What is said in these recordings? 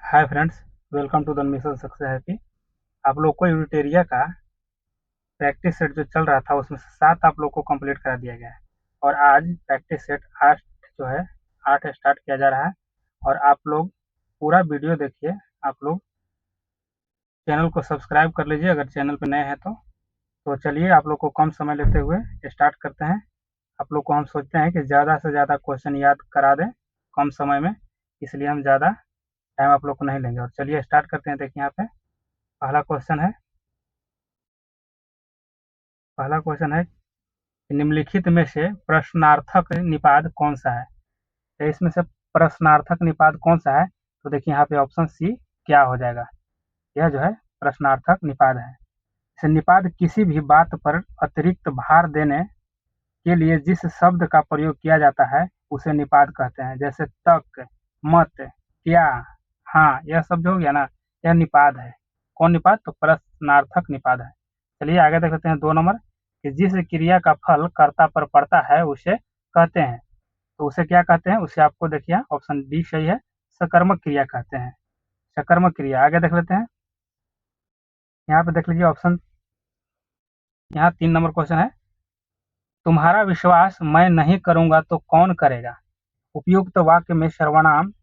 Hi friends, welcome to the mission success happy. आप लोग को यूटेरिया का प्रैक्टिस सेट जो चल रहा था उसमें से 7 आप लोग को कंप्लीट करा दिया गया है और आज प्रैक्टिस सेट 8 जो है 8 स्टार्ट किया जा रहा है। और आप लोग पूरा वीडियो देखिए। आप लोग चैनल को सब्सक्राइब कर लीजिए अगर चैनल पर नए हैं तो चलिए आप लोग को कम समय लेते हुए स्टार्ट करते हैं। आप लोग को हम सोचते हैं कि ज़्यादा से ज़्यादा क्वेश्चन याद करा दें कम समय में, इसलिए हम ज़्यादा टाइम आप लोग को नहीं लेंगे। और चलिए स्टार्ट करते हैं। देखिए यहाँ पे पहला क्वेश्चन है कि निम्नलिखित में से प्रश्नार्थक निपात कौन सा है। तो इसमें से प्रश्नार्थक निपात कौन सा है, तो देखिए यहाँ पे ऑप्शन सी क्या हो जाएगा। यह जो है प्रश्नार्थक निपात है। इसे निपात किसी भी बात पर अतिरिक्त भार देने के लिए जिस शब्द का प्रयोग किया जाता है उसे निपात कहते हैं। जैसे तक, मत, क्या, हाँ, यह शब्द हो गया ना, यह निपात है। कौन निपात, तो प्रश्नार्थक निपात है। चलिए आगे देख लेते हैं 2 नंबर कि जिस क्रिया का फल कर्ता पर पड़ता है उसे कहते हैं। तो उसे क्या कहते हैं, उसे आपको देखिए ऑप्शन डी सही है, सकर्मक क्रिया कहते हैं। सकर्मक क्रिया। आगे देख लेते हैं। यहाँ पे देख लीजिए ऑप्शन, यहाँ 3 नंबर क्वेश्चन है, तुम्हारा विश्वास मैं नहीं करूंगा तो कौन करेगा। उपयुक्त वाक्य में सर्वनाम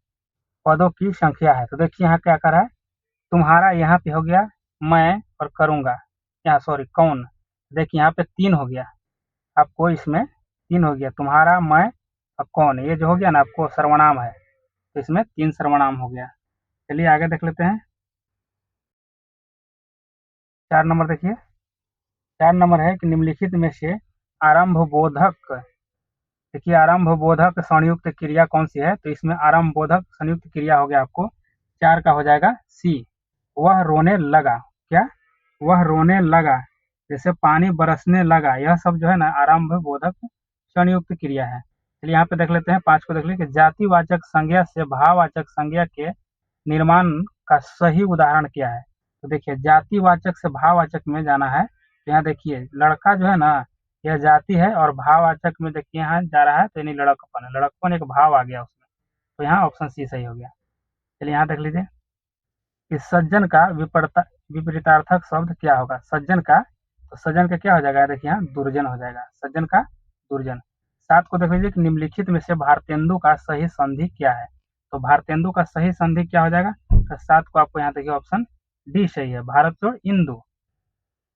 पदों की संख्या है। तो देखिए यहाँ क्या कर रहा है, तुम्हारा यहाँ पे हो गया, मैं और करूंगा, यहाँ सॉरी कौन। देखिए यहाँ पे 3 हो गया, आपको इसमें 3 हो गया, तुम्हारा, मैं और कौन, ये जो हो गया ना आपको सर्वनाम है, तो इसमें 3 सर्वनाम हो गया। चलिए आगे देख लेते हैं। 4 नंबर देखिए। 4 नंबर है कि निम्नलिखित में से आरंभ बोधक, देखिए आरंभ बोधक संयुक्त क्रिया कौन सी है। तो इसमें आरंभ बोधक संयुक्त क्रिया हो गया आपको 4 का हो जाएगा सी, वह रोने लगा। क्या, वह रोने लगा, जैसे पानी बरसने लगा, यह सब जो है ना आरंभ बोधक संयुक्त क्रिया है। चलिए यहाँ पे देख लेते हैं 5 को। देख लीजिए कि जातिवाचक संज्ञा से भाववाचक संज्ञा के निर्माण का सही उदाहरण क्या है। तो देखिए जातिवाचक से भाववाचक में जाना है, तो यहाँ देखिए लड़का जो है ना, यह जाति है, और भाववाचक में देखिए यहाँ जा रहा है, तो यानी लड़कपन है, लड़कपन एक भाव आ गया उसमें, तो यहाँ ऑप्शन सी सही हो गया। चलिए यहाँ देख लीजिए कि सज्जन का विपरीतार्थक शब्द क्या होगा। सज्जन का, तो सज्जन का क्या हो जाएगा, देखिए यहाँ दुर्जन हो जाएगा, सज्जन का दुर्जन। 7 को देख लीजिए कि निम्नलिखित में से भारतेंदु का सही संधि क्या है। तो भारतेंदु का सही संधि क्या हो जाएगा, तो 7 को आपको यहाँ देखिए ऑप्शन डी सही है, भारत और इंदु।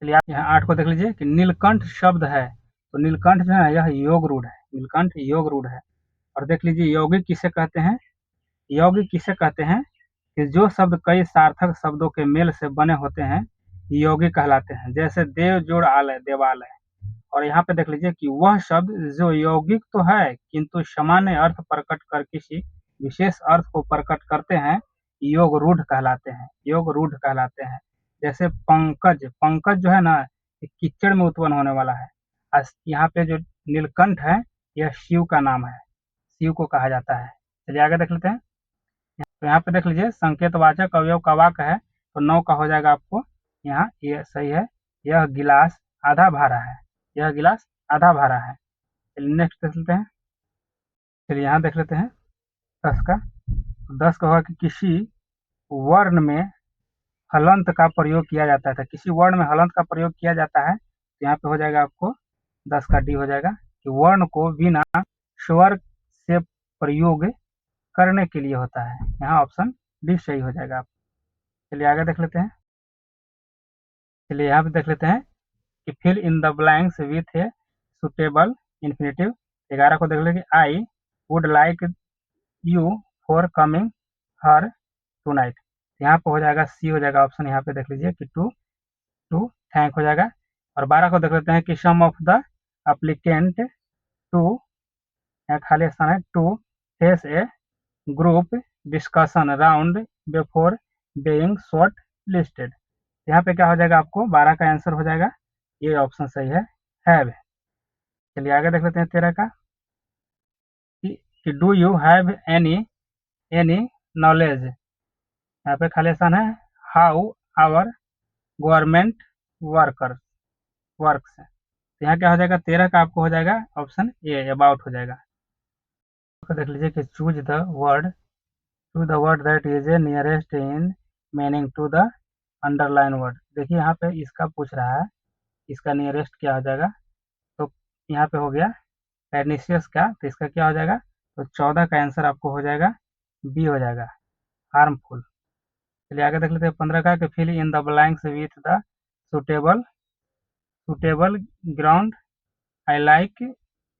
चलिए आप यहाँ 8 को देख लीजिए कि नीलकंठ शब्द है। तो नीलकंठ जो है यह योग रूढ़ है, नीलकंठ योग रूढ़ है। और देख लीजिए यौगिक किसे कहते हैं। यौगिक किसे कहते हैं कि जो शब्द कई सार्थक शब्दों के मेल से बने होते हैं यौगिक कहलाते हैं। जैसे देव जोड़ आलय, देवालय। और यहाँ पे देख लीजिए कि वह शब्द जो यौगिक तो है किंतु सामान्य अर्थ प्रकट कर किसी विशेष अर्थ को प्रकट करते हैं योग रूढ़ कहलाते हैं, योग रूढ़ कहलाते हैं। जैसे पंकज, पंकज जो है ना ये कीचड़ में उत्पन्न होने वाला है। यहाँ पे जो नीलकंठ है यह शिव का नाम है, शिव को कहा जाता है। चलिए आगे देख लेते हैं। तो यहाँ पे देख लीजिए संकेतवाचक अवयव का वाक्य है, तो 9 का हो जाएगा आपको यहाँ, ये सही है, यह गिलास आधा भरा है, यह गिलास आधा भरा है। चलिए नेक्स्ट देख लेते हैं। चलिए यहाँ देख लेते हैं 10 का। 10 का होगा कि किसी वर्ण में हलंत का प्रयोग किया जाता है, किसी वर्ण में हलंत का प्रयोग किया जाता है, तो यहाँ पे हो जाएगा आपको 10 का डी हो जाएगा कि वर्ण को बिना स्वर से प्रयोग करने के लिए होता है, यहाँ ऑप्शन डी सही हो जाएगा आप। चलिए आगे देख लेते हैं। चलिए यहाँ पे देख लेते हैं कि fill in the blanks with a suitable infinitive. 11 को देख लेंगे I would like you for coming her tonight, यहाँ पे हो जाएगा सी हो जाएगा ऑप्शन। यहाँ पे देख लीजिए कि टू टू थैंक हो जाएगा। और 12 को देख लेते हैं कि some of the applicant to, यहाँ खाली स्थान है, to face a group discussion round before being shortlisted. यहाँ पे क्या हो जाएगा आपको 12 का आंसर हो जाएगा, ये ऑप्शन सही है, हैव। चलिए आगे देख लेते हैं 13 का कि do you have any any knowledge, यहाँ पे खाली स्थान है, how our government workers works. तो यहाँ क्या हो जाएगा 13 का आपको हो जाएगा ऑप्शन ए, अबाउट हो जाएगा। तो देख लीजिए कि choose the word to the word that is a nearest in meaning to the underline word. देखिए यहाँ पे इसका पूछ रहा है, इसका नियरेस्ट क्या हो जाएगा, तो यहाँ पे हो गया पेर्निशियस का, तो इसका क्या हो जाएगा, तो 14 का आंसर आपको हो जाएगा बी हो जाएगा, हार्मफुल। चलिए आगे देख लेते हैं 15 का, fill in the blanks with the suitable suitable ground I like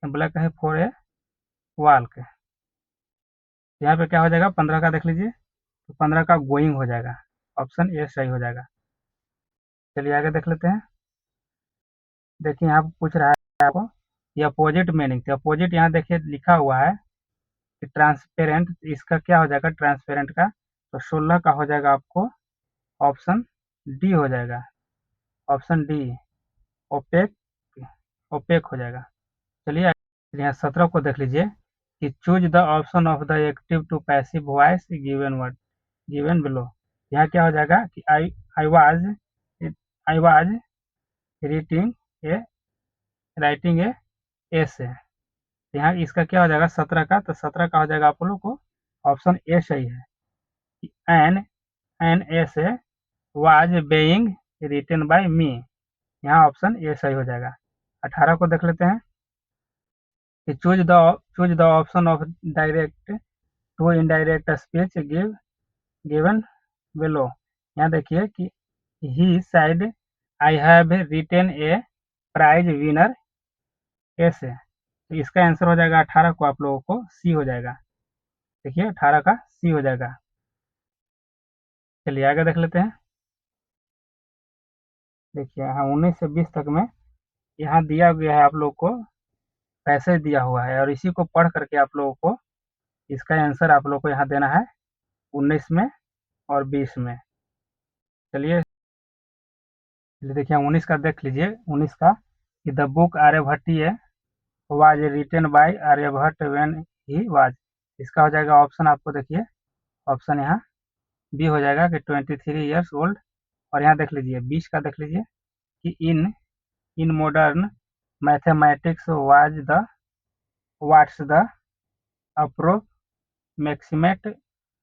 black है फॉर ए वाल्क। यहाँ पे क्या हो जाएगा 15 का देख लीजिए, तो 15 का गोइंग हो जाएगा, ऑप्शन ए सही हो जाएगा। चलिए आगे देख लेते हैं। देखिए यहाँ पे पूछ रहा है आपको ये अपोजिट मीनिंग, तो अपोजिट यहाँ देखिए लिखा हुआ है कि ट्रांसपेरेंट, इसका क्या हो जाएगा ट्रांसपेरेंट का, तो 16 का हो जाएगा आपको ऑप्शन डी हो जाएगा, ऑप्शन डी ओपेक, ओपेक हो जाएगा। चलिए यहाँ 17 को देख लीजिए कि choose the option of the active to passive voice given word given below. यहाँ क्या हो जाएगा कि I was reading a writing a essay. यहाँ इसका क्या हो जाएगा 17 का, तो 17 का हो जाएगा आप लोग को ऑप्शन ए सही है, an an essay was being written by me, यहाँ ऑप्शन ए सही हो जाएगा। 18 को देख लेते हैं कि choose the option of direct to indirect speech given below. यहाँ देखिए कि he said I have written a prize winner essay, तो इसका आंसर हो जाएगा 18 को आप लोगों को सी हो जाएगा। देखिए 18 का सी हो जाएगा। चलिए आगे देख लेते हैं। देखिए यहाँ 19 से 20 तक में यहाँ दिया गया है आप लोग को, पैसे दिया हुआ है, और इसी को पढ़ करके आप लोगों को इसका आंसर आप लोग को यहाँ देना है 19 में और 20 में। चलिए देखिए 19 का देख लीजिए, 19 का कि the book Aryabhatiya was written by Aryabhata when he was, इसका हो जाएगा ऑप्शन आपको देखिए, ऑप्शन यहाँ बी हो जाएगा कि 23 ईयर्स ओल्ड। और यहाँ देख लीजिए 20 का देख लीजिए कि in in modern mathematics was the what's the approximate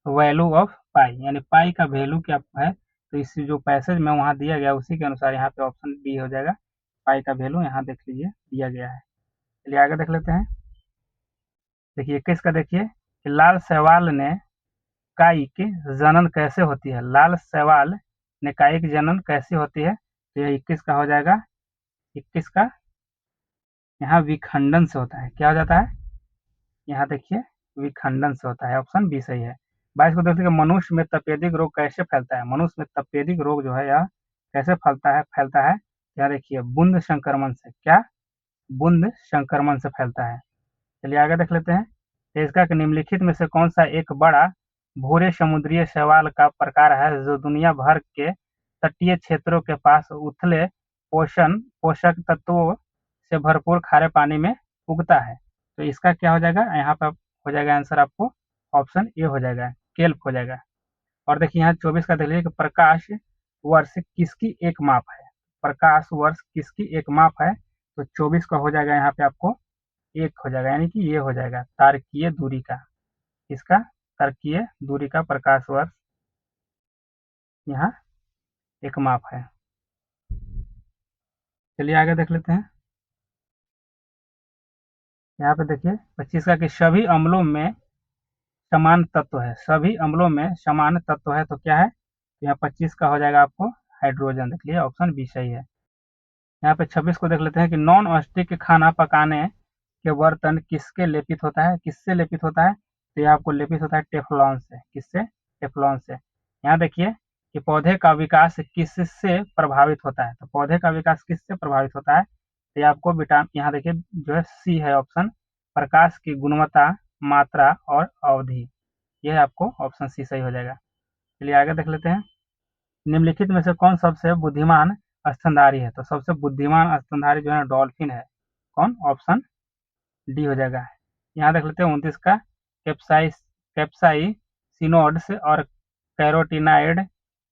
value of pi, यानी पाई का वैल्यू क्या है, तो इस जो पैसेज में वहाँ दिया गया उसी के अनुसार यहाँ पे ऑप्शन बी हो जाएगा, पाई का वैल्यू यहाँ देख लीजिए दिया गया है। चलिए आगे देख लेते हैं। देखिए 21 का देखिए कि लाल सवाल ने काई की जनन कैसे होती है, लाल सवाल ने काई की जनन कैसे होती है, तो यह 21 का हो जाएगा। 21 का यहाँ विखंडन से होता है, क्या हो जाता है, यहाँ देखिए विखंडन से होता है, ऑप्शन बी सही है। 22 को देखिए मनुष्य में तपेदिक रोग कैसे फैलता है, मनुष्य में तपेदिक रोग जो है यह कैसे फैलता है, यहाँ देखिए बूंद संक्रमण से, क्या बूंद संक्रमण से फैलता है। चलिए आगे देख लेते हैं। तो इसका निम्नलिखित में से कौन सा एक बड़ा भूरे समुद्रीय शैवाल का प्रकार है जो दुनिया भर के तटीय क्षेत्रों के पास उथले पोषक तत्वों से भरपूर खारे पानी में उगता है, तो इसका क्या हो जाएगा, यहाँ पर हो जाएगा आंसर आपको ऑप्शन ए हो जाएगा, केल्प हो जाएगा। और देखिए यहाँ 24 का देख लीजिए कि प्रकाश वर्ष किसकी एक माप है, प्रकाश वर्ष किसकी एक माप है, तो 24 का हो जाएगा यहाँ पे आपको एक हो जाएगा, यानी कि ये हो जाएगा तारकीय दूरी का, इसका तारकीय दूरी का प्रकाश वर्ष यहाँ एक माप है। चलिए आगे देख लेते हैं। यहाँ पे देखिए 25 का कि सभी अम्लों में समान तत्व है, सभी अम्लों में समान तत्व है, तो क्या है, तो यहाँ 25 का हो जाएगा आपको हाइड्रोजन, देख लीजिए ऑप्शन बी सही है। यहाँ पे 26 को देख लेते हैं कि नॉन स्टिक खाना पकाने के बर्तन किसके लेपित होता है, किससे लेपित होता है, तो यह आपको लेपित होता है टेफ्लॉन से, किससे, टेफ्लॉन से। यहाँ देखिए कि पौधे का विकास किससे प्रभावित होता है, तो पौधे का विकास किससे प्रभावित होता है, तो आपको विटामिन, यहाँ देखिए जो है सी है ऑप्शन, प्रकाश की गुणवत्ता, मात्रा और अवधि, यह आपको ऑप्शन सी सही हो जाएगा। चलिए आगे देख लेते हैं। निम्नलिखित में से कौन सबसे बुद्धिमान स्तनधारी है, तो सबसे बुद्धिमान स्तनधारी जो है डॉल्फिन है, कौन, ऑप्शन डी हो जाएगा। यहाँ देख लेते हैं 29 का कैप्साइसिनोड्स और कैरोटीनाइड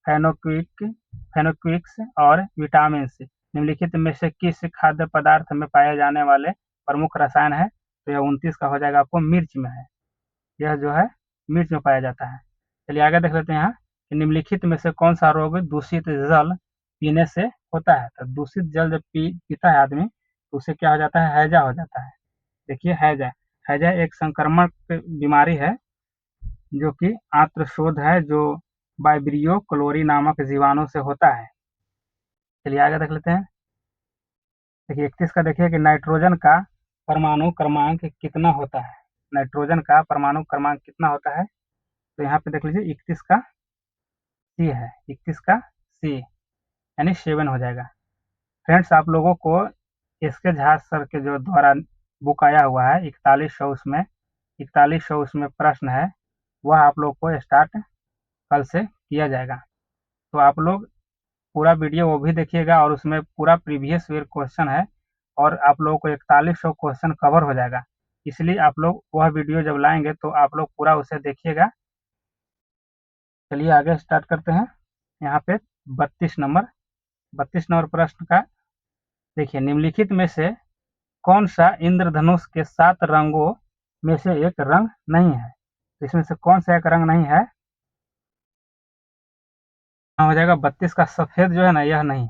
फेनोक्विक्स और विटामिन निम्नलिखित में से किस खाद्य पदार्थ में पाए जाने वाले प्रमुख रसायन है, तो यह 29 का हो जाएगा आपको मिर्च में है, यह जो है मिर्च में पाया जाता है। चलिए आगे देख लेते हैं यहाँ कि निम्नलिखित में से कौन सा रोग दूषित जल पीने से होता है। तो दूषित जल जब पीता है आदमी तो उसे क्या हो जाता है, हैजा हो जाता है। देखिए हैजा, हैजा एक संक्रमण बीमारी है जो कि आंत्रशोथ है, जो वाइब्रियो क्लोरी नामक जीवाणु से होता है। चलिए आगे देख लेते हैं। देखिए 31 का देखिए कि नाइट्रोजन का परमाणु क्रमांक कितना होता है। नाइट्रोजन का परमाणु क्रमांक कितना होता है, तो यहाँ पे देख लीजिए 31 का सी है, 31 का सी यानी 7 हो जाएगा। फ्रेंड्स आप लोगों को एसके झा सर के जो द्वारा बुक आया हुआ है 4100, उसमें 4100 उसमें प्रश्न है, वह आप लोग को स्टार्ट कल से किया जाएगा। तो आप लोग पूरा वीडियो वो भी देखिएगा और उसमें पूरा प्रीवियस ईयर क्वेश्चन है और आप लोगों को 4100 क्वेश्चन कवर हो जाएगा। इसलिए आप लोग वह वीडियो जब लाएंगे तो आप लोग पूरा उसे देखिएगा। चलिए आगे स्टार्ट करते हैं। यहाँ पे 32 नंबर प्रश्न का देखिए, निम्नलिखित में से कौन सा इंद्रधनुष के 7 रंगों में से एक रंग नहीं है। तो इसमें से कौन सा एक रंग नहीं है, हो जाएगा 32 का सफेद जो है ना, यह नहीं है,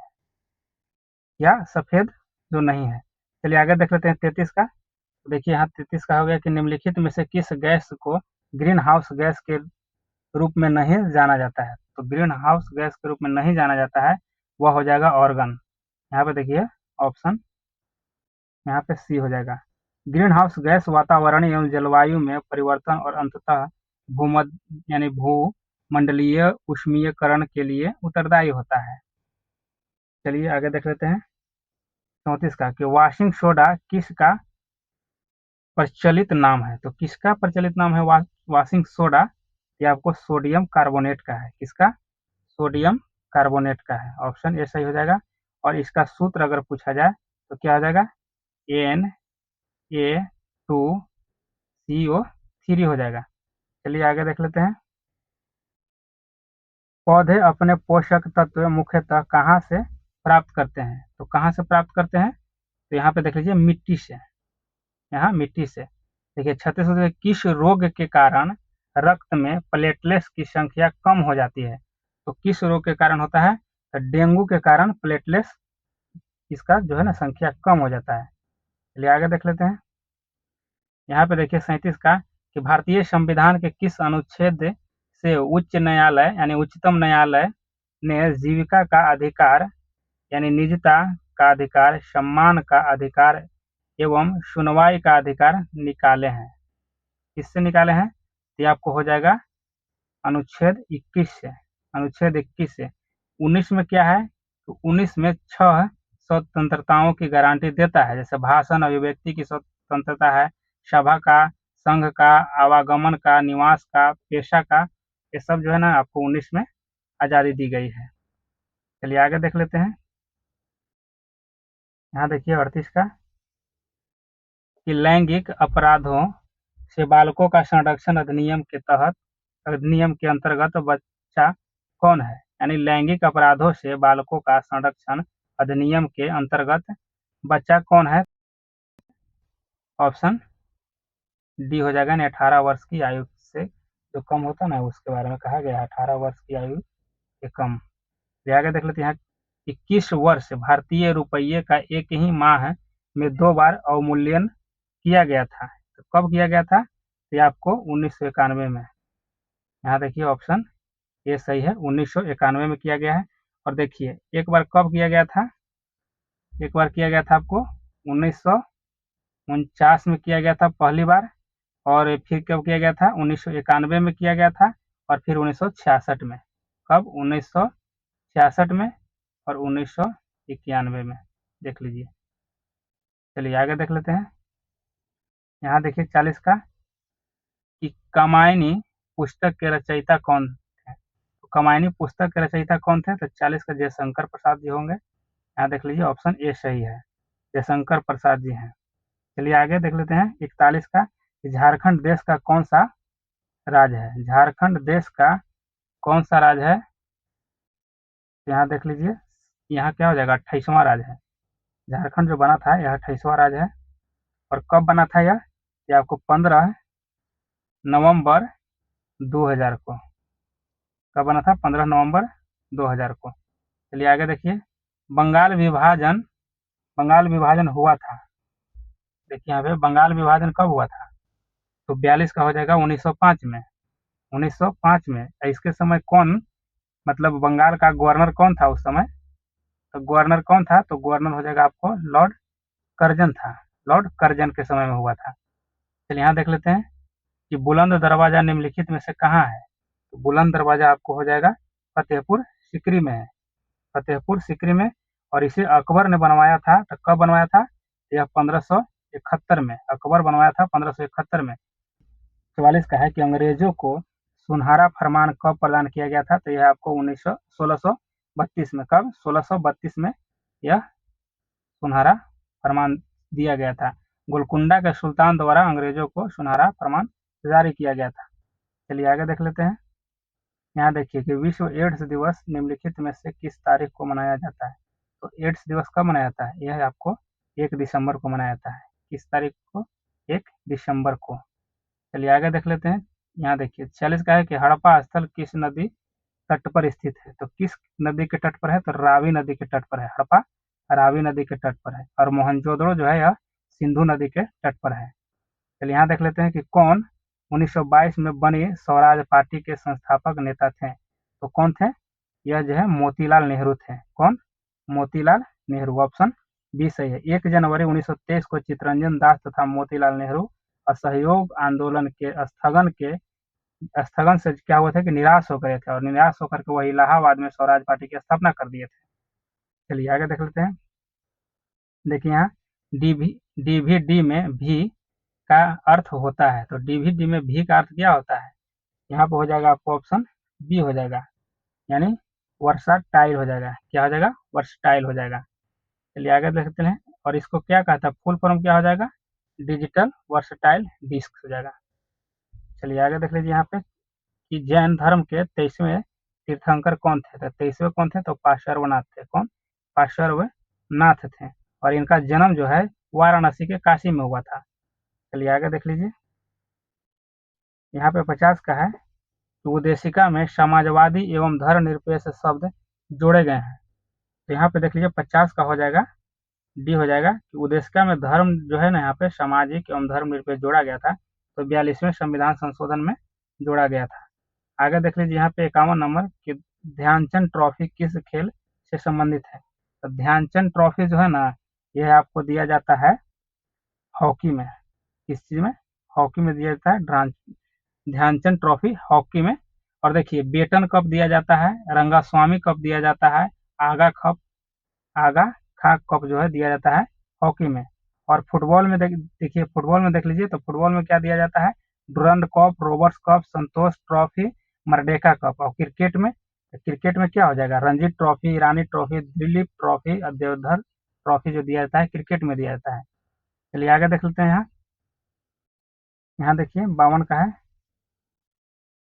या सफेद जो नहीं है। चलिए आगे देख लेते हैं 33 का। देखिए यहाँ 33 का हो गया कि निम्नलिखित में से किस गैस को ग्रीन हाउस गैस के रूप में नहीं जाना जाता है। तो ग्रीन हाउस गैस के रूप में नहीं जाना जाता है, वह हो जाएगा ऑर्गन। यहाँ पे देखिए ऑप्शन यहाँ पे सी हो जाएगा। ग्रीन हाउस गैस वातावरण एवं जलवायु में परिवर्तन और अंततः भूमध्य यानी भूमंडलीय उष्मीयकरण के लिए उत्तरदायी होता है। चलिए आगे देख लेते हैं 34 का कि वॉशिंग सोडा किसका प्रचलित नाम है। तो किसका प्रचलित नाम है वॉशिंग सोडा, ये आपको सोडियम कार्बोनेट का है। किसका, सोडियम कार्बोनेट का है। ऑप्शन ए सही हो जाएगा। और इसका सूत्र अगर पूछा जाए तो क्या हो जाएगा, Na2CO3 हो जाएगा। चलिए आगे देख लेते हैं। पौधे अपने पोषक तत्व मुख्यतः कहाँ से प्राप्त करते हैं। तो कहाँ से प्राप्त करते हैं, तो यहाँ पे देख लीजिए मिट्टी से। यहाँ मिट्टी से देखिए 36 में किस रोग के कारण रक्त में प्लेटलेट्स की संख्या कम हो जाती है। तो किस रोग के कारण होता है, तो डेंगू के कारण प्लेटलेट्स इसका जो है ना संख्या कम हो जाता है। चलिए आगे देख लेते हैं। यहाँ पे देखिए 37 का कि भारतीय संविधान के किस अनुच्छेद से उच्च न्यायालय यानी उच्चतम न्यायालय ने जीविका का अधिकार यानी निजता का अधिकार, सम्मान का अधिकार एवं सुनवाई का अधिकार निकाले हैं। किससे निकाले हैं, ये आपको हो जाएगा अनुच्छेद 21 से। अनुच्छेद 21 से 19 में क्या है, तो 19 में 6 स्वतंत्रताओं की गारंटी देता है, जैसे भाषण अभिव्यक्ति की स्वतंत्रता है, सभा का, संघ का, आवागमन का, निवास का, पेशा का, ये सब जो है ना आपको 19 में आज़ादी दी गई है। चलिए आगे देख लेते हैं। यहाँ देखिए 38 का कि लैंगिक अपराधों से बालकों का संरक्षण अधिनियम के अंतर्गत बच्चा कौन है। यानी लैंगिक अपराधों से बालकों का संरक्षण अधिनियम के अंतर्गत बच्चा कौन है। ऑप्शन डी हो जाएगा। 18 वर्ष की आयु से जो कम होता है ना उसके बारे में कहा गया है, 18 वर्ष की आयु से कम। आगे देख लेते हैं। 21 वर्ष भारतीय रुपये का एक ही माह में 2 बार अवमूल्यन किया गया था। तो कब किया गया था, ये आपको 1991 में। यहाँ देखिए ऑप्शन ये सही है, 1991 में किया गया है। और देखिए एक बार कब किया गया था, एक बार किया गया था आपको 1949 में किया गया था पहली बार, और फिर कब किया गया था 1991 में किया गया था, और फिर 1966 में। कब, 1966 में और 1991 में, देख लीजिए। चलिए आगे देख लेते हैं। यहाँ देखिए 40 का कि कामायनी पुस्तक के रचयिता कौन थे। तो कामायनी पुस्तक के रचयिता कौन थे, तो 40 का जयशंकर प्रसाद जी होंगे। यहाँ देख लीजिए ऑप्शन ए सही है, जयशंकर प्रसाद जी हैं। चलिए आगे देख लेते हैं 41 का कि झारखंड देश का कौन सा राज्य है। झारखंड देश का कौन सा राज्य है, तो यहाँ देख लीजिए, यहाँ क्या हो जाएगा 28वां राज्य है। झारखंड जो बना था यह 28वां राज्य है। और कब बना था यह आपको 15 नवंबर 2000 को कब बना था? 15 नवंबर 2000 को। चलिए आगे देखिए, बंगाल विभाजन हुआ था। देखिए यहाँ पे बंगाल विभाजन कब हुआ था? तो 42 का हो जाएगा 1905 में। 1905 में इसके समय कौन, मतलब बंगाल का गवर्नर कौन था उस समय? तो गवर्नर कौन था? तो गवर्नर हो जाएगा आपको लॉर्ड कर्जन था। लॉर्ड कर्जन के समय में हुआ था। चलिए यहाँ देख लेते हैं कि बुलंद दरवाजा निम्नलिखित में से कहाँ है? तो बुलंद दरवाजा आपको हो जाएगा फतेहपुर सीकरी में है। फतेहपुर सीकरी में। और इसे अकबर ने बनवाया था। तो कब बनवाया था? यह 1571 में अकबर बनवाया था, 1571 में। 44 का है कि अंग्रेजों को सुनहरा फरमान कब प्रदान किया गया था? तो यह आपको 1632 में। कब? 1632 में यह सुनहरा फरमान दिया गया था। गोलकुंडा के सुल्तान द्वारा अंग्रेजों को सुनहरा फरमान जारी किया गया था। चलिए आगे देख लेते हैं। यहाँ देखिए कि विश्व एड्स दिवस निम्नलिखित में से किस तारीख को मनाया जाता है? तो एड्स दिवस कब मनाया जाता है? यह आपको 1 दिसंबर को मनाया जाता है। किस तारीख को? 1 दिसंबर को। चलिए आगे देख लेते हैं। यहाँ देखिए 46 का है कि हड़प्पा स्थल किस नदी तट पर स्थित है? तो किस नदी के तट पर है? तो रावी नदी के तट पर है। हड़प्पा रावी नदी के तट पर है। और मोहनजोदड़ो जो है यह सिंधु नदी के तट पर है। चलिए यहाँ देख लेते हैं कि कौन 1922 में बनी स्वराज पार्टी के संस्थापक नेता थे? तो कौन थे? यह जो है मोतीलाल नेहरू थे। कौन? मोतीलाल नेहरू। ऑप्शन बी सही है। 1 जनवरी 1923 को चित्तरंजन दास तथा मोतीलाल नेहरू असहयोग आंदोलन के स्थगन से क्या हुए थे कि निराश हो गए थे, और निराश होकर के वह इलाहाबाद में स्वराज पार्टी की स्थापना कर दिए थे। चलिए आगे देख लेते हैं। देखिए यहाँ डीवीडी में भी का अर्थ होता है। तो डीवीडी में भी का अर्थ क्या होता है? यहाँ पे हो जाएगा आपको ऑप्शन बी हो जाएगा, यानी वर्साटाइल हो जाएगा। क्या हो जाएगा? वर्सटाइल हो जाएगा। चलिए आगे देखते हैं। और इसको क्या कहता है? फुल फॉर्म क्या हो जाएगा? डिजिटल वर्सटाइल डिस्क हो जाएगा। चलिए आगे देख लीजिए यहाँ पे कि जैन धर्म के 23वें तीर्थंकर कौन थे? तो 23वें कौन थे? तो पार्श्वनाथ थे। कौन? पार्श्वनाथ थे। और इनका जन्म जो है वाराणसी के काशी में हुआ था। चलिए आगे देख लीजिए। यहाँ पे 50 का है कि उद्देशिका में समाजवादी एवं धर्मनिरपेक्ष शब्द जोड़े गए हैं। तो यहाँ पे देख लीजिए 50 का हो जाएगा डी हो जाएगा कि उद्देशिका में धर्म जो है ना, यहाँ पे सामाजिक एवं धर्मनिरपेक्ष जोड़ा गया था। तो 42वें संविधान संशोधन में जोड़ा गया था। आगे देख लीजिए यहाँ पे 51 नंबर कि ध्यानचंद ट्रॉफी किस खेल से संबंधित है? तो ध्यानचंद ट्रॉफी जो है ना, यह आपको दिया जाता है हॉकी में। किस चीज में? हॉकी में दिया जाता है ध्यानचंद ट्रॉफी हॉकी में। और देखिए बेटन कप दिया जाता है, रंगास्वामी कप दिया जाता है, आगा खा कप जो है दिया जाता है हॉकी में। और फुटबॉल में देखिए फुटबॉल में देख लीजिए तो फुटबॉल में क्या दिया जाता है? डुरंड कप, रोबर्ट्स कप, संतोष ट्रॉफी, मर्डेका कप। और क्रिकेट में क्या हो जाएगा? रणजी ट्रॉफी, ईरानी ट्रॉफी, दिलीप ट्रॉफी और देवधर ट्रॉफी जो दिया जाता है क्रिकेट में दिया जाता है। चलिए आगे देख लेते हैं। यहाँ देखिए 52 का है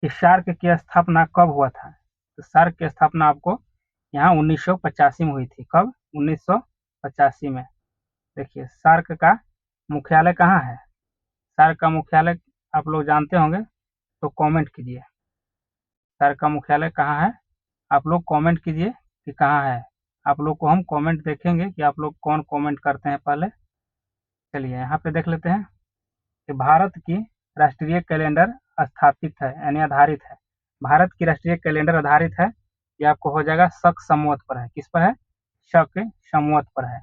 कि सार्क की स्थापना कब हुआ था? तो सार्क की स्थापना आपको यहाँ 1985 में हुई थी। कब? 1985 में। देखिए सार्क का मुख्यालय कहाँ है? सार्क का मुख्यालय आप लोग जानते होंगे, तो कमेंट कीजिए। सार्क का मुख्यालय कहाँ है? आप लोग कमेंट कीजिए कि कहाँ है। आप लोग को हम कमेंट देखेंगे कि आप लोग कौन कमेंट करते हैं पहले। चलिए यहाँ पे देख लेते हैं कि भारत की राष्ट्रीय कैलेंडर स्थापित है, यानी आधारित है। भारत की राष्ट्रीय कैलेंडर आधारित है। ये आपको हो जाएगा शक संवत पर है। किस पर है? शक संवत पर है।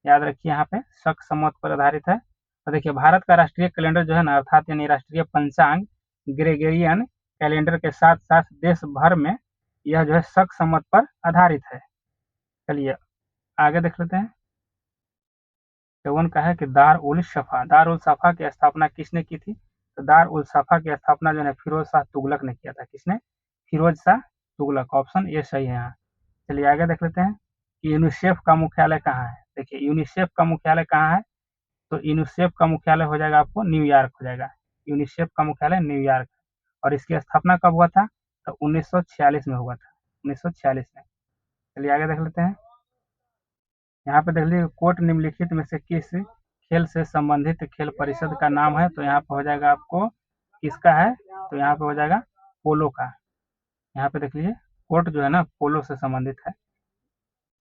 याद रखिए यहाँ पे शक संवत पर आधारित है। तो देखिए भारत का राष्ट्रीय कैलेंडर जो है ना, अर्थात यानी राष्ट्रीय पंचांग ग्रेगोरियन कैलेंडर के साथ साथ देश भर में यह जो है शक संवत पर आधारित है। चलिए आगे देख लेते हैं। 54 का है कि दार उल सफा की स्थापना किसने की थी? तो दार उल सफा की स्थापना जो है फिरोज शाह तुगलक ने किया था। किसने? फिरोज शाह तुगलक। ऑप्शन ये सही है यहाँ। चलिए आगे देख लेते हैं कि यूनिसेफ का मुख्यालय कहाँ है? देखिए यूनिसेफ का मुख्यालय कहाँ है? तो यूनिसेफ का मुख्यालय हो जाएगा आपको न्यूयॉर्क हो जाएगा। यूनिसेफ का मुख्यालय न्यूयॉर्क। और इसकी स्थापना कब हुआ था? तो 1946 में हुआ था। 1946 में। चलिए आगे देख लेते हैं। यहाँ पे देख लीजिए कोट निम्नलिखित में से किस खेल से संबंधित खेल परिषद का नाम है? तो यहाँ पे हो जाएगा आपको किसका है? तो यहाँ पे हो जाएगा पोलो का। यहाँ पे देख लीजिए कोट जो है ना पोलो से संबंधित है।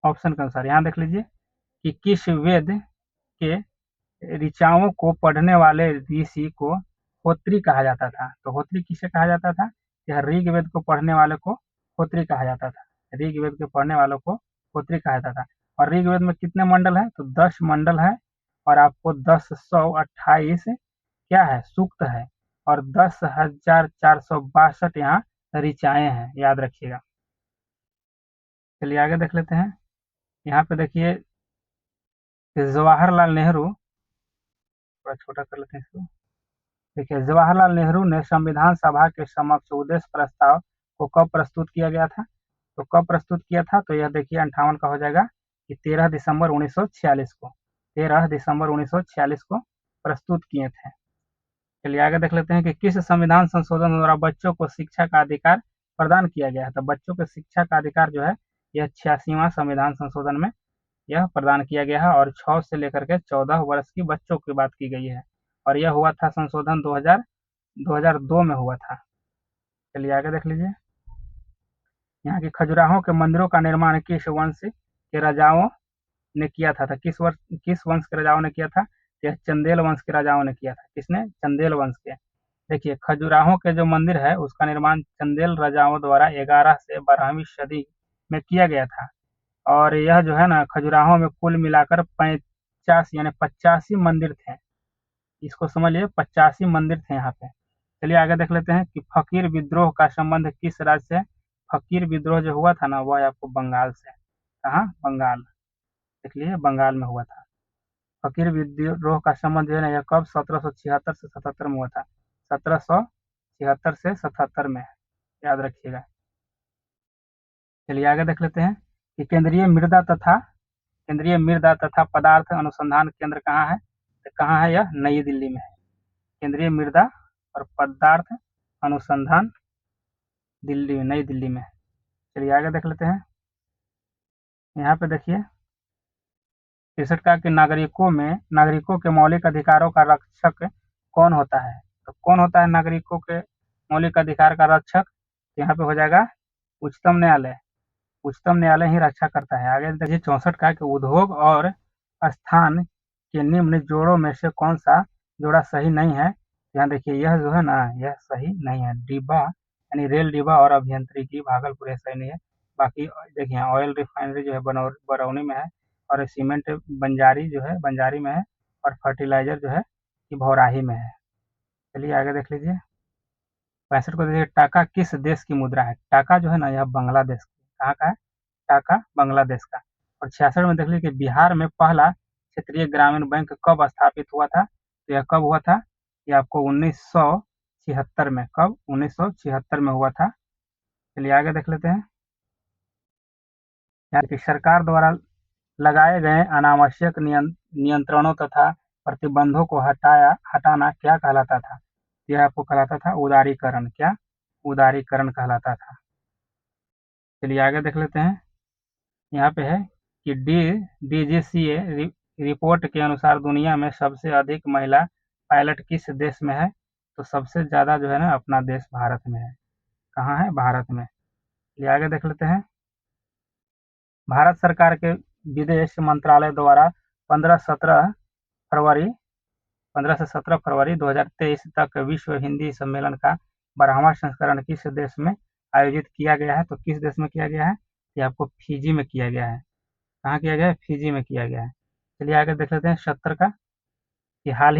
ऑप्शन के अनुसार यहाँ देख लीजिए कि किस वेद के ऋचाओं को पढ़ने वाले ऋषि को होत्री कहा जाता था। तो होत्री किसे कहा जाता था? यह ऋग्वेद को पढ़ने वाले को होत्री कहा जाता था। ऋग्वेद के पढ़ने वालों को होत्री कहा जाता था। और ऋग्वेद में कितने मंडल है? तो 10 मंडल है और आपको 10,128 क्या है? सूक्त है और 10,462 यहाँ ऋचाएं हैं, याद रखिएगा। चलिए आगे देख लेते हैं। यहाँ पे देखिए जवाहरलाल नेहरू, थोड़ा छोटा कर लेते हैं इसको। देखिए जवाहरलाल नेहरू ने संविधान सभा के समक्ष उद्देश्य प्रस्ताव को कब प्रस्तुत किया गया था? तो कब प्रस्तुत किया था? तो यह देखिए 58 का हो जाएगा कि 13 दिसंबर 1946 को, 13 दिसंबर 1946 को प्रस्तुत किए थे। चलिए आगे देख लेते हैं कि किस संविधान संशोधन द्वारा बच्चों को शिक्षा का अधिकार प्रदान किया गया है। तो बच्चों के शिक्षा का अधिकार जो है यह 86वां संविधान संशोधन में यह प्रदान किया गया है और 6 से लेकर के 14 वर्ष की बच्चों की बात की गई है और यह हुआ था संशोधन 2002 में हुआ था। चलिए आगे देख लीजिए। यहाँ की खजुराहो के मंदिरों का निर्माण किस वंश के राजाओं ने किया था? किस वंश के राजाओं ने किया था? यह चंदेल वंश के राजाओं ने किया था। किसने? चंदेल वंश के। देखिए खजुराहो के जो मंदिर है उसका निर्माण चंदेल राजाओं द्वारा 11 से 12वीं सदी में किया गया था और यह जो है ना खजुराहो में कुल मिलाकर 50 यानी 85 मंदिर थे। इसको समझ लिए, 85 मंदिर थे यहाँ पे। चलिए आगे देख लेते हैं कि फकीर विद्रोह का संबंध किस राज्य से? फकीर विद्रोह जो हुआ था ना वह आपको बंगाल से। कहाँ? बंगाल। देख लीजिए बंगाल में हुआ था। फकीर विद्रोह का संबंध जो है ना यह कब? 1776 से 77 में हुआ था। 1776 से 77 में, याद रखिएगा। चलिए आगे देख लेते हैं कि केंद्रीय मृदा तथा पदार्थ अनुसंधान केंद्र कहाँ है? तो कहाँ है? यह नई दिल्ली में है। केंद्रीय मृदा और पदार्थ अनुसंधान नई दिल्ली में। चलिए आगे देख लेते हैं। यहाँ पे देखिए 63 का कि नागरिकों के मौलिक अधिकारों का रक्षक कौन होता है? तो कौन होता है नागरिकों के मौलिक अधिकार का रक्षक? तो यहाँ पे हो जाएगा उच्चतम न्यायालय। उच्चतम न्यायालय ही रक्षा करता है। आगे देखिए 64 का कि उद्योग और स्थान के निम्न जोड़ों में से कौन सा जोड़ा सही नहीं है? यहाँ देखिए यह जो है ना यह सही नहीं है। डिब्बा यानी रेल डिब्बा और अभियांत्रिकी भागलपुर सही नहीं है। बाकी देखिए ऑयल रिफाइनरी जो है बरौनी में है और सीमेंट बंजारी जो है बंजारी में है और फर्टिलाइजर जो है कि भौराही में है। चलिए आगे देख लीजिए। 65 को देखिए टाका किस देश की मुद्रा है? टाका जो है ना यह बांग्लादेश कहाँ का है? टाका बांग्लादेश का। और 66 में देख लीजिए कि बिहार में पहला क्षेत्रीय ग्रामीण बैंक कब स्थापित हुआ था? तो यह कब हुआ था? ये आपको 1976 में। कब? 1976 में हुआ था। चलिए आगे देख लेते हैं। यहाँ की सरकार द्वारा लगाए गए अनावश्यक नियंत्रणों तथा प्रतिबंधों को हटाना क्या कहलाता था? यह आपको कहलाता था उदारीकरण। क्या? उदारीकरण कहलाता था। चलिए आगे देख लेते हैं। यहाँ पे है कि डीजीसीए रिपोर्ट के अनुसार दुनिया में सबसे अधिक महिला पायलट किस देश में है? तो सबसे ज़्यादा जो है ना अपना देश भारत में है। कहाँ है? भारत में। चलिए आगे देख लेते हैं। भारत सरकार के विदेश मंत्रालय द्वारा 15 से 17 फरवरी 2023 तक विश्व हिंदी सम्मेलन का 12वां संस्करण किस देश में आयोजित किया गया है? तो किस देश में किया गया है? ये आपको फिजी में किया गया है। कहाँ किया गया है? फिजी में किया गया है। चलिए आगे देख लेते हैं 70 का कि हाल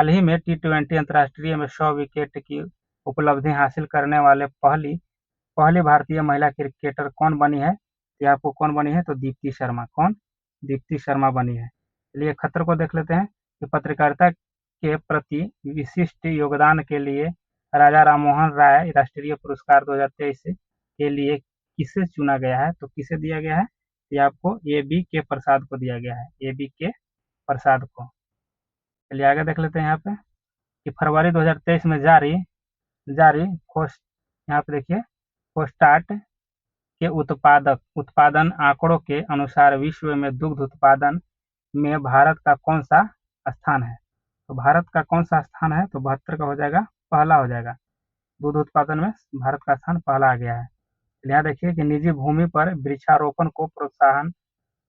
ही में T20 अंतर्राष्ट्रीय में 100 विकेट की उपलब्धि हासिल करने वाले पहली भारतीय महिला क्रिकेटर कौन बनी है? ये आपको कौन बनी है? तो दीप्ति शर्मा। कौन? दीप्ति शर्मा बनी है। चलिए 71 को देख लेते हैं कि पत्रकारिता के प्रति विशिष्ट योगदान के लिए राजा राममोहन राय राष्ट्रीय पुरस्कार 2023 के लिए किसे चुना गया है? तो किसे दिया गया है? ये आपको A.B.K. प्रसाद को दिया गया है। A.B.K. प्रसाद को। चलिए आगे देख लेते हैं यहाँ पे कि फरवरी 2023 में जारी जारी यहाँ पे देखिए फोस्टाट के उत्पादन आंकड़ों के अनुसार विश्व में दुग्ध उत्पादन में भारत का कौन सा स्थान है? तो भारत का कौन सा स्थान है? तो 72 का हो जाएगा, पहला हो जाएगा। दूध उत्पादन में भारत का स्थान पहला आ गया है। यहाँ देखिए कि निजी भूमि पर वृक्षारोपण को प्रोत्साहन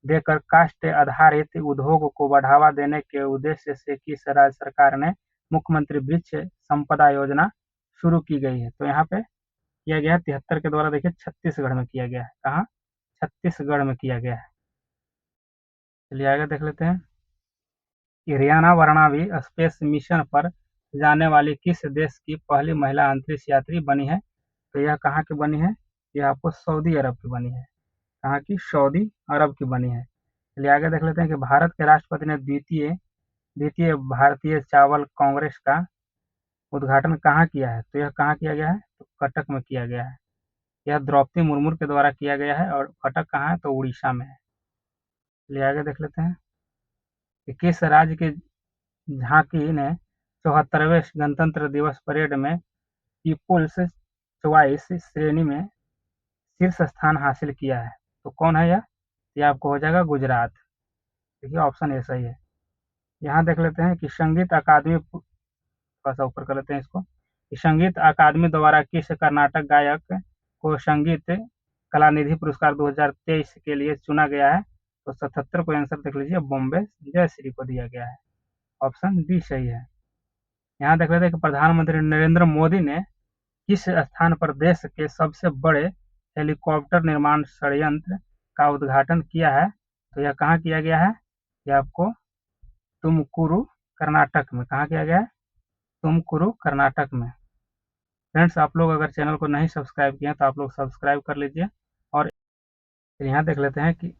देकर काष्ठ आधारित उद्योग को बढ़ावा देने के उद्देश्य से किस राज्य सरकार ने मुख्यमंत्री वृक्ष संपदा योजना शुरू की गई है? तो यहाँ पे किया गया है 73 के द्वारा, देखिए छत्तीसगढ़ में किया गया है। कहाँ? छत्तीसगढ़ में किया गया है। चलिए आगे देख लेते हैं। हरियाणा वाराणसी स्पेस मिशन पर जाने वाली किस देश की पहली महिला अंतरिक्ष यात्री बनी है? तो यह कहाँ की बनी है? यह आपको सऊदी अरब की बनी है। कहाँ की? सऊदी अरब की बनी है। चलिए आगे देख लेते हैं कि भारत के राष्ट्रपति ने द्वितीय द्वितीय भारतीय चावल कांग्रेस का उद्घाटन कहाँ किया है? तो यह कहाँ किया गया है? तो कटक में किया गया है। यह द्रौपदी मुर्मू के द्वारा किया गया है और कटक कहाँ है? तो उड़ीसा में है। चलिए आगे देख लेते हैं कि किस राज्य की झांकी ने 74वें गणतंत्र दिवस परेड में पीपुल्स चॉइस श्रेणी में शीर्ष स्थान हासिल किया है? तो कौन है यह? यह आपको हो जाएगा गुजरात। देखिए ऑप्शन ए सही है। यहाँ देख लेते हैं कि संगीत अकादमी, थोड़ा सा ऊपर कर लेते हैं इसको, कि संगीत अकादमी द्वारा किस कर्नाटक गायक को संगीत कलानिधि पुरस्कार 2023 के लिए चुना गया है? तो 77 को आंसर देख लीजिए, बॉम्बे जयश्री को दिया गया है। ऑप्शन डी सही है। यहाँ देख लेते हैं कि प्रधानमंत्री नरेंद्र मोदी ने किस स्थान पर देश के सबसे बड़े हेलीकॉप्टर निर्माण संयंत्र का उद्घाटन किया है? तो यह कहाँ किया गया है? यह आपको तुमकुरु कर्नाटक में। कहाँ किया गया है? तुमकुरु कर्नाटक में। फ्रेंड्स, आप लोग अगर चैनल को नहीं सब्सक्राइब किए तो आप लोग सब्सक्राइब कर लीजिए। और यहाँ देख लेते हैं कि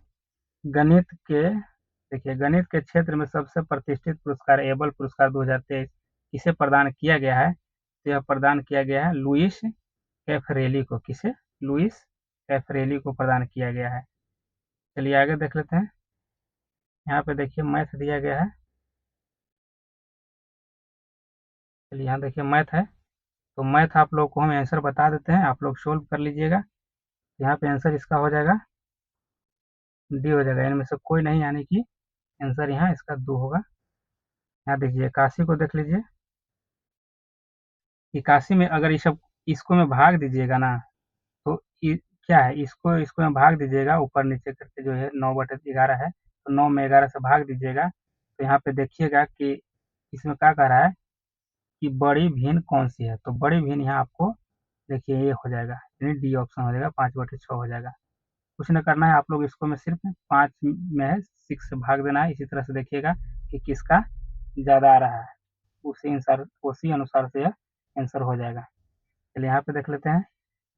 गणित के देखिए गणित के क्षेत्र में सबसे प्रतिष्ठित पुरस्कार एबल पुरस्कार 2023 किसे प्रदान किया गया है? तो यह प्रदान किया गया है लुइस कैफरेली को। किसे? लुइस कैफरेली को प्रदान किया गया है। चलिए आगे देख लेते हैं। यहाँ पे देखिए मैथ दिया गया है। चलिए यहाँ देखिए मैथ है, तो मैथ आप लोग को हम आंसर बता देते हैं, आप लोग सोल्व कर लीजिएगा। यहाँ पे आंसर इसका हो जाएगा डी हो जाएगा, इनमें से कोई नहीं, यानी कि आंसर यहाँ इसका 2 होगा। यहाँ देखिए 81 को देख लीजिए। 81 में अगर इसको में भाग दीजिएगा ना, तो क्या है, इसको इसको में भाग दीजिएगा ऊपर नीचे करके, जो है 9/11 है, तो 9 में 11 से भाग दीजिएगा। तो यहाँ पे देखिएगा कि इसमें क्या कह रहा है कि बड़ी भिन्न कौन सी है? तो बड़ी भिन्न यहाँ आपको देखिए ये हो जाएगा, यानी डी ऑप्शन हो जाएगा, 5/6 हो जाएगा। कुछ नहीं करना है आप लोग, इसको में सिर्फ 5 में है 6 से भाग देना है। इसी तरह से देखिएगा कि किसका ज़्यादा आ रहा है, उसी अनुसार से यह आंसर हो जाएगा। चलिए यहाँ पे देख लेते हैं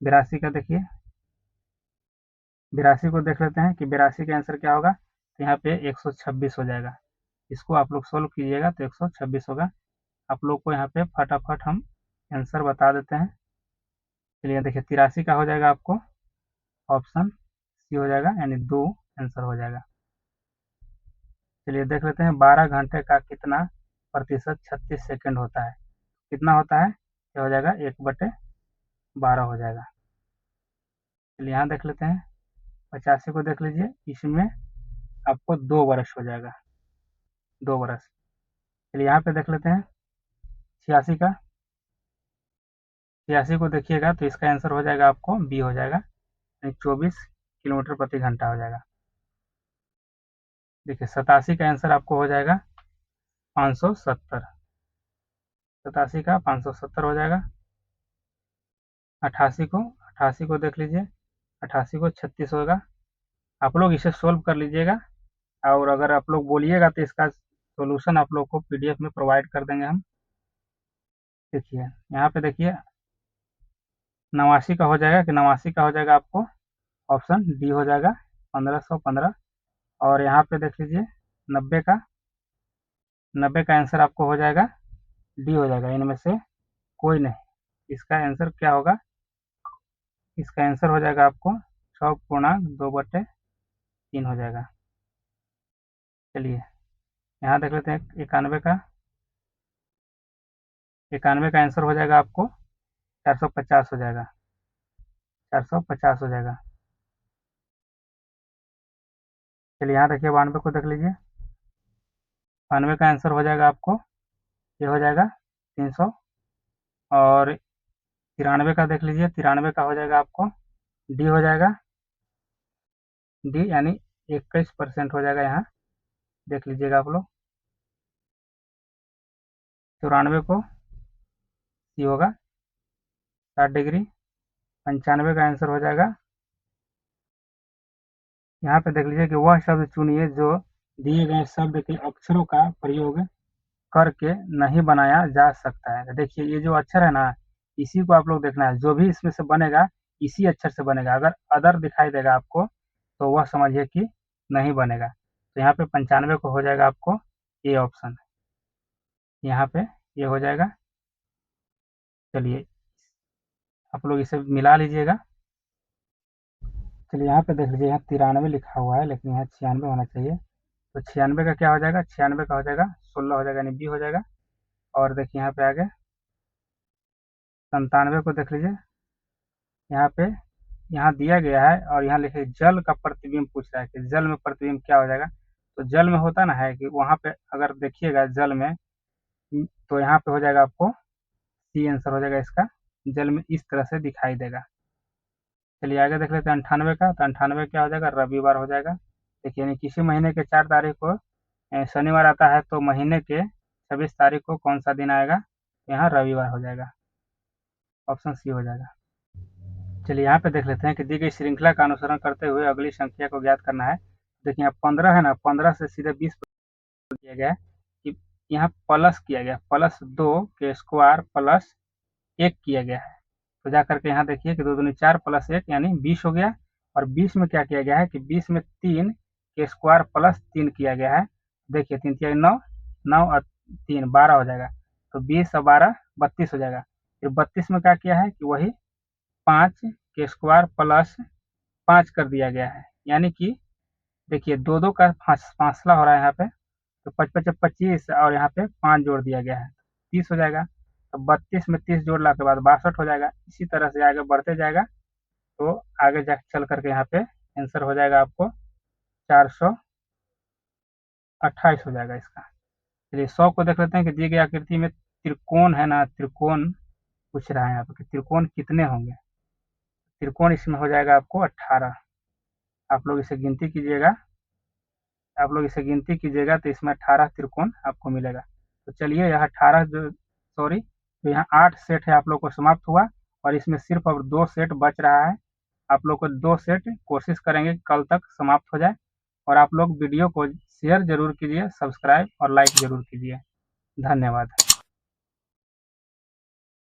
82 का। देखिए 82 को देख लेते हैं कि 82 का आंसर क्या होगा? तो यहाँ पे 126 हो जाएगा। इसको आप लोग सोल्व कीजिएगा तो 126 होगा। आप लोग को यहाँ पे फटाफट हम आंसर बता देते हैं। चलिए देखिए 83 का हो जाएगा आपको, ऑप्शन सी हो जाएगा, यानी 2 आंसर हो जाएगा। चलिए देख लेते हैं 12 घंटे का कितना प्रतिशत 36 सेकंड होता है? कितना होता है? क्या हो जाएगा? 1/12 हो जाएगा। चलिए यहाँ देख लेते हैं 85 को देख लीजिए, इसमें आपको 2 वर्ष हो जाएगा, 2 वर्ष। चलिए यहाँ पे देख लेते हैं 86 का। 86 को देखिएगा तो इसका आंसर हो जाएगा आपको बी हो जाएगा, यानी 24 किलोमीटर प्रति घंटा हो जाएगा। देखिए 87 का आंसर आपको हो जाएगा 570। 87 का 570 हो जाएगा। 88 को देख लीजिए, 88 को 36 होगा। आप लोग इसे सोल्व कर लीजिएगा, और अगर आप लोग बोलिएगा तो इसका सॉल्यूशन आप लोग को पीडीएफ में प्रोवाइड कर देंगे हम। देखिए यहाँ पे देखिए 89 का हो जाएगा, कि 89 का हो जाएगा आपको, ऑप्शन डी हो जाएगा 1515। और यहाँ पे देख लीजिए 90 का, 90 का आंसर आपको हो जाएगा डी हो जाएगा, इनमें से कोई नहीं। इसका आंसर क्या होगा? इसका आंसर हो जाएगा आपको 6/2/3 हो जाएगा। चलिए यहाँ देख लेते हैं 91 का। 91 का आंसर हो जाएगा आपको 450 हो जाएगा, 450 हो जाएगा। चलिए यहाँ देखिए 92 को देख लीजिए। 92 का आंसर हो जाएगा आपको, ये हो जाएगा 300। और 93 का देख लीजिए, 93 का हो जाएगा आपको डी हो जाएगा, डी यानी 21% हो जाएगा। यहाँ देख लीजिएगा आप लोग। 94 को सी होगा 60 डिग्री। 95 का आंसर हो जाएगा, यहाँ पे देख लीजिए कि वह शब्द चुनिए जो दिए गए शब्द के अक्षरों का प्रयोग करके नहीं बनाया जा सकता है। देखिए ये जो अक्षर है ना, इसी को आप लोग देखना है, जो भी इसमें से बनेगा इसी अक्षर से बनेगा। अगर अदर दिखाई देगा आपको तो वह समझिए कि नहीं बनेगा। तो यहाँ पे 95 को हो जाएगा आपको ए ऑप्शन, यहाँ पे ये हो जाएगा। चलिए आप लोग इसे मिला लीजिएगा। चलिए यहाँ पे देख लीजिए, यहाँ 93 लिखा हुआ है लेकिन यहाँ 96 होना चाहिए। तो 96 का क्या हो जाएगा, 96 का हो जाएगा 16 हो जाएगा, यानी बी हो जाएगा। और देखिए यहाँ पे आगे 97 को देख लीजिए, यहाँ पे यहाँ दिया गया है और यहाँ लिखे जल का प्रतिबिंब पूछ रहा है कि जल में प्रतिबिंब क्या हो जाएगा। तो जल में होता ना है कि वहाँ पे अगर देखिएगा जल में, तो यहाँ पे हो जाएगा आपको सी आंसर हो जाएगा इसका, जल में इस तरह से दिखाई देगा। चलिए आगे देख लेते हैं 98 का। तो 98 क्या हो जाएगा, रविवार हो जाएगा। देखिए यानी किसी महीने के 4 तारीख को शनिवार आता है, तो महीने के 26 तारीख को कौन सा दिन आएगा, यहाँ रविवार हो जाएगा, ऑप्शन सी हो जाएगा। चलिए यहाँ पे देख लेते हैं कि दी गई श्रृंखला का अनुसरण करते हुए अगली संख्या को ज्ञात करना है। देखिए यहाँ 15 है ना, 15 से सीधे 20 किया गया है कि यहाँ प्लस किया गया, +2 के स्क्वायर +1 किया गया है। तो जा करके यहाँ देखिए कि 2 दूनी 4 +1 यानी 20 हो गया। और 20 में क्या किया गया है कि 20 में 3 के स्क्वायर +3 किया गया है। देखिए 3 3 9, 9 और 3 12 हो जाएगा। तो 20 और 12 32 हो जाएगा। फिर 32 में क्या किया है कि वही 5 के स्क्वायर +5 कर दिया गया है, यानी कि देखिए 2 2 का फासला हो रहा है यहाँ पे। तो 5 5 25 और यहाँ पे 5 जोड़ दिया गया है, 30 हो जाएगा। तो 32 में 30 जोड़ने के बाद 62 हो जाएगा। इसी तरह से आगे बढ़ते जाएगा, तो आगे जा चल करके यहाँ पे आंसर हो जाएगा आपको 428 हो जाएगा इसका। चलिए 100 को देख लेते हैं कि दी गई आकृति में त्रिकोण है ना, त्रिकोण पूछ रहा है यहाँ पे कि त्रिकोण कितने होंगे। त्रिकोण इसमें हो जाएगा आपको 18। आप लोग इसे गिनती कीजिएगा, तो इसमें 18 त्रिकोण आपको मिलेगा। तो चलिए यहाँ 18 तो यहाँ 8 सेट है आप लोग को समाप्त हुआ, और इसमें सिर्फ अब 2 सेट बच रहा है। आप लोग को 2 सेट कोशिश करेंगे कल तक समाप्त हो जाए। और आप लोग वीडियो को शेयर जरूर कीजिए, सब्सक्राइब और लाइक जरूर कीजिए। धन्यवाद।